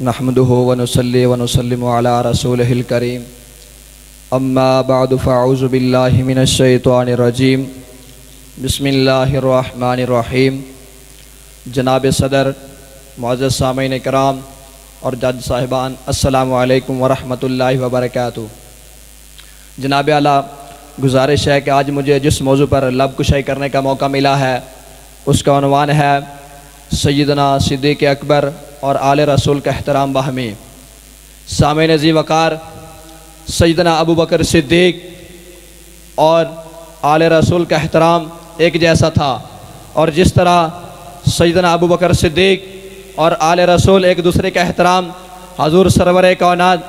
نحمده ونصلي ونسلم على رسوله الكريم اما بعد فاعوذ بالله من الشیطان الرجیم بسم اللہ الرحمن الرحیم۔ جناب صدر، معزز سامعین کرام اور جج صاحبان، السلام علیکم ورحمۃ اللہ وبرکاتہ۔ جناب اعلیٰ، گزارش ہے کہ آج مجھے جس موضوع پر لب کشائی کرنے کا موقع ملا ہے اس کا عنوان ہے سیدنا صدیق اکبر اور آل رسول کا احترام باہمی۔ سامعین ذی وقار، سیدنا ابو بکر صدیق اور آل رسول کا احترام ایک جیسا تھا، اور جس طرح سیدنا ابو بکر صدیق اور آل رسول ایک دوسرے کا احترام حضور سرور کائنات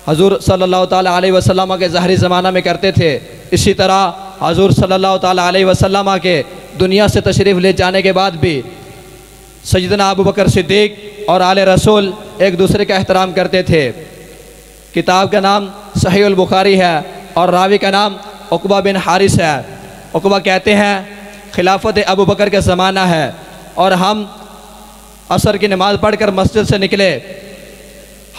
حضور صلی اللہ تعالیٰ علیہ وسلم کے ظاہری زمانہ میں کرتے تھے، اسی طرح حضور صلی اللہ تعالیٰ علیہ وسلم کے دنیا سے تشریف لے جانے کے بعد بھی سیدنا ابو بکر صدیق اور آل رسول ایک دوسرے کا احترام کرتے تھے۔ کتاب کا نام صحیح البخاری ہے اور راوی کا نام عقبہ بن حارث ہے۔ عقبہ کہتے ہیں خلافت ابو بکر کا زمانہ ہے اور ہم عصر کی نماز پڑھ کر مسجد سے نکلے،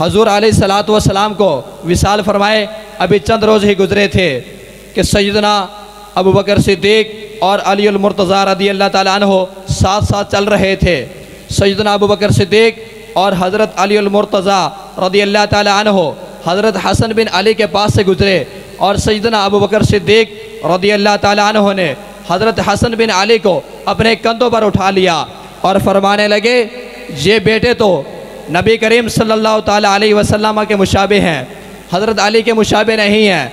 حضور علیہ السلام کو وصال فرمائے ابھی چند روز ہی گزرے تھے کہ سیدنا ابو بکر صدیق اور علی المرتضیٰ رضی اللہ تعالیٰ عنہ ساتھ ساتھ چل رہے تھے۔ سیدنا ابو بکر صدیق اور حضرت علی المرتضیٰ رضی اللہ تعالیٰ عنہ حضرت حسن بن علی کے پاس سے گزرے، اور سیدنا ابو بکر صدیق رضی اللہ تعالیٰ عنہ نے حضرت حسن بن علی کو اپنے کندھوں پر اٹھا لیا اور فرمانے لگے، یہ بیٹے تو نبی کریم صلی اللہ تعالیٰ علیہ وسلم کے مشابہ ہیں، حضرت علی کے مشابہ نہیں ہیں۔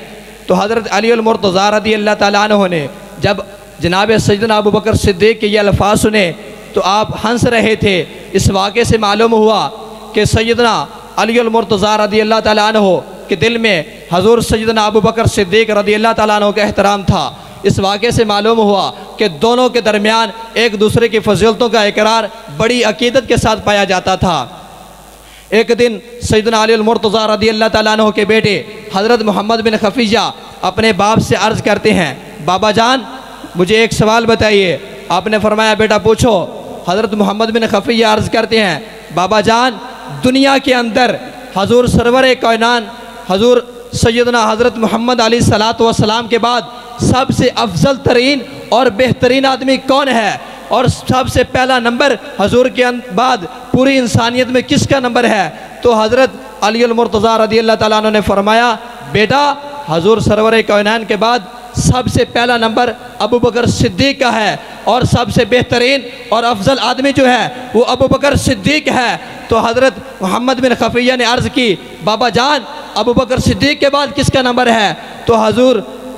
تو حضرت علی المرتضیٰ رضی اللہ تعالیٰ عنہ نے جب جناب سیدنا ابو بکر صدیق کے یہ الفاظ سنے تو آپ ہنس رہے تھے۔ اس واقعے سے معلوم ہوا کہ سیدنا علی المرتضیٰ رضی اللہ تعالیٰ عنہ کے دل میں حضور سیدنا ابو بکر صدیق رضی اللہ تعالیٰ عنہ کا احترام تھا۔ اس واقعے سے معلوم ہوا کہ دونوں کے درمیان ایک دوسرے کی فضیلتوں کا اقرار بڑی عقیدت کے ساتھ پایا جاتا تھا۔ ایک دن سیدنا علی المرتضیٰ رضی اللہ تعالیٰ عنہ کے بیٹے حضرت محمد بن خفیہ اپنے باپ سے عرض کرتے ہیں، بابا جان مجھے ایک سوال بتائیے۔ آپ نے فرمایا بیٹا پوچھو۔ حضرت محمد بن خفیہ عرض کرتے ہیں، بابا جان دنیا کے اندر حضور سرور کائنات حضور سیدنا حضرت محمد علیہ السلام کے بعد سب سے افضل ترین اور بہترین آدمی کون ہے، اور سب سے پہلا نمبر حضور کے بعد پوری انسانیت میں کس کا نمبر ہے؟ تو حضرت علی المرتضیٰ رضی اللہ تعالیٰ عنہ نے فرمایا، بیٹا حضور سرور کائنات کے بعد سب سے پہلا نمبر ابو بکر صدیق کا ہے، اور سب سے بہترین اور افضل آدمی جو ہے وہ ابو بکر صدیق ہے۔ تو حضرت محمد بن خفیہ نے عرض کی، بابا جان ابو بکر صدیق کے بعد کس کا نمبر ہے؟ تو حضور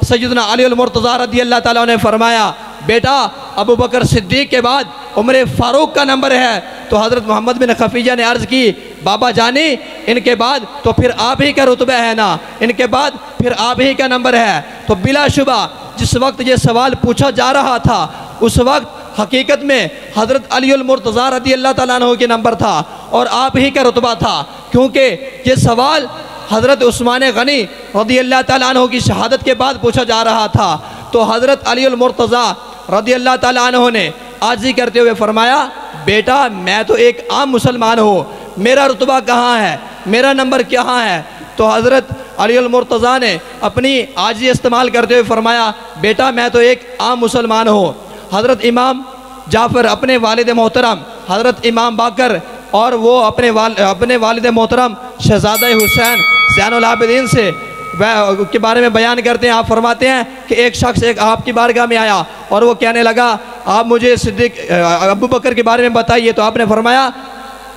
سیدنا علی المرتضیٰ رضی اللہ تعالیٰ نے فرمایا، بیٹا ابو بکر صدیق کے بعد عمر فاروق کا نمبر ہے۔ تو حضرت محمد بن خفیہ نے عرض کی، بابا جانی ان کے بعد تو پھر آپ ہی کا رتبہ ہے نا، ان کے بعد پھر آپ ہی کا نمبر ہے۔ تو بلا شبہ جس وقت یہ سوال پوچھا جا رہا تھا اس وقت حقیقت میں حضرت علی المرتضیٰ رضی اللہ تعالیٰ عنہ کے نمبر تھا اور آپ ہی کا رتبہ تھا، کیونکہ یہ سوال حضرت عثمان غنی رضی اللہ تعالیٰ عنہ کی شہادت کے بعد پوچھا جا رہا تھا۔ تو حضرت علی المرتضیٰ رضی اللہ تعالیٰ عنہ نے عاجزی کرتے ہوئے فرمایا، بیٹا میں تو ایک عام مسلمان ہوں، میرا رتبہ کہاں ہے، میرا نمبر کہاں ہے؟ تو حضرت علی المرتضیٰ نے اپنی عاجزی استعمال کرتے ہوئے فرمایا، بیٹا میں تو ایک عام مسلمان ہوں۔ حضرت امام جعفر اپنے والد محترم حضرت امام باقر اور وہ اپنے والد محترم شہزادہ حسین زین العابدین سے کے بارے میں بیان کرتے ہیں۔ آپ فرماتے ہیں کہ ایک شخص آپ کی بارگاہ میں آیا اور وہ کہنے لگا، آپ مجھے صدیق ابو بکر کے بارے میں بتائیے۔ تو آپ نے فرمایا،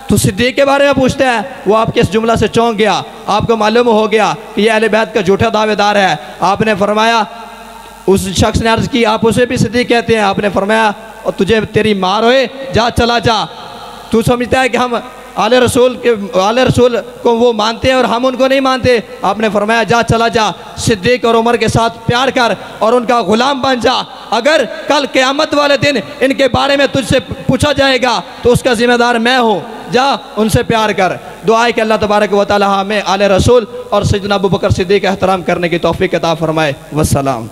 تو صدیق کے بارے میں پوچھتے ہیں؟ وہ آپ کے اس جملہ سے چونک گیا، آپ کو معلوم ہو گیا کہ یہ اہل بیت کا جھوٹا دعوے دار ہے۔ آپ نے فرمایا، اس شخص نے عرض کی، آپ اسے بھی صدیق کہتے ہیں؟ آپ نے فرمایا، اور تجھے تیری مار ہوئے، جا چلا جا، تو سمجھتا ہے کہ ہم آل رسول کو وہ مانتے ہیں اور ہم ان کو نہیں مانتے؟ آپ نے فرمایا، جا چلا جا، صدیق اور عمر کے ساتھ پیار کر اور ان کا غلام بن جا، اگر کل قیامت والے دن ان کے بارے میں تجھ سے پوچھا جائے گا تو اس کا ذمہ دار میں ہوں، جا ان سے پیار کر۔ دعا ہے کہ اللہ تبارک و تعالی ہمیں آل رسول اور سیدنا ابو بکر صدیق کا احترام کرنے کی توفیق عطا فرمائے۔ والسلام۔